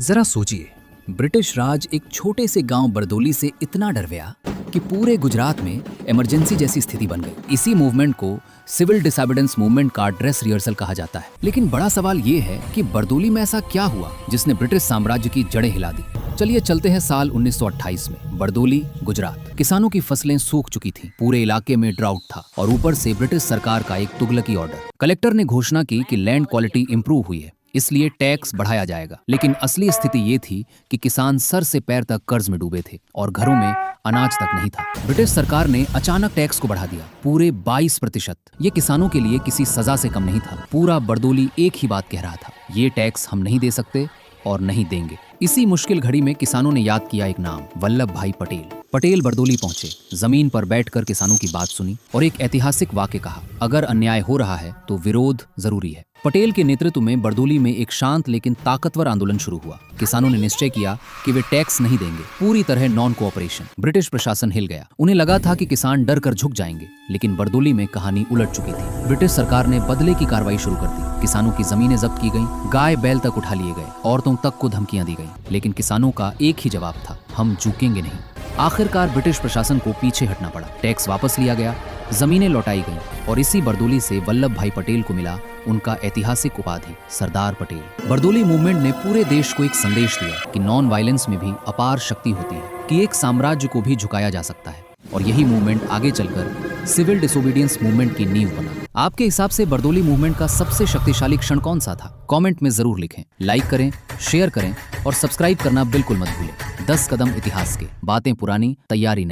जरा सोचिए, ब्रिटिश राज एक छोटे से गांव बरदोली से इतना डर गया कि पूरे गुजरात में इमरजेंसी जैसी स्थिति बन गई। इसी मूवमेंट को सिविल डिसोबीडियंस मूवमेंट का ड्रेस रिहर्सल कहा जाता है। लेकिन बड़ा सवाल ये है कि बरदोली में ऐसा क्या हुआ जिसने ब्रिटिश साम्राज्य की जड़ें हिला दी। चलिए चलते हैं साल 1928 में। बरदोली, गुजरात। किसानों की फसलें सूख चुकी थीं, पूरे इलाके में ड्राउट था और ऊपर से ब्रिटिश सरकार का एक तुगलकी ऑर्डर। कलेक्टर ने घोषणा की कि लैंड क्वालिटी इंप्रूव हुई है, इसलिए टैक्स बढ़ाया जाएगा। लेकिन असली स्थिति ये थी कि किसान सर से पैर तक कर्ज में डूबे थे और घरों में अनाज तक नहीं था। ब्रिटिश सरकार ने अचानक टैक्स को बढ़ा दिया, पूरे 22%। ये किसानों के लिए किसी सजा से कम नहीं था। पूरा बरदोली एक ही बात कह रहा था, ये टैक्स हम नहीं दे सकते और नहीं देंगे। इसी मुश्किल घड़ी में किसानों ने याद किया एक नाम, वल्लभ भाई पटेल। पटेल बरदोली पहुंचे, जमीन पर बैठकर किसानों की बात सुनी और एक ऐतिहासिक वाक्य कहा, अगर अन्याय हो रहा है तो विरोध जरूरी है। पटेल के नेतृत्व में बरदोली में एक शांत लेकिन ताकतवर आंदोलन शुरू हुआ। किसानों ने निश्चय किया कि वे टैक्स नहीं देंगे, पूरी तरह नॉन कोऑपरेशन। ब्रिटिश प्रशासन हिल गया। उन्हें लगा था कि किसान डर कर झुक जाएंगे, लेकिन बरदोली में कहानी उलट चुकी थी। ब्रिटिश सरकार ने बदले की कार्रवाई शुरू कर दी। किसानों की जमीनें जब्त की गईं, गाय बैल तक उठा लिए गए, औरतों तक को धमकियां दी गईं। लेकिन किसानों का एक ही जवाब था, हम झुकेंगे नहीं। आखिरकार ब्रिटिश प्रशासन को पीछे हटना पड़ा। टैक्स वापस लिया गया, जमीनें लौटाई गईं और इसी बरदोली से वल्लभ भाई पटेल को मिला उनका ऐतिहासिक उपाधि, सरदार पटेल। बरदोली मूवमेंट ने पूरे देश को एक संदेश दिया कि नॉन वायलेंस में भी अपार शक्ति होती है, कि एक साम्राज्य को भी झुकाया जा सकता है। और यही मूवमेंट आगे चलकर सिविल डिसोबीडियंस मूवमेंट की नींव बना। आपके हिसाब से बरदोली मूवमेंट का सबसे शक्तिशाली क्षण कौन सा था? कमेंट में जरूर लिखें। लाइक करें, शेयर करें और सब्सक्राइब करना बिल्कुल मत भूलें। 10 कदम इतिहास के, बातें पुरानी, तैयारी नई।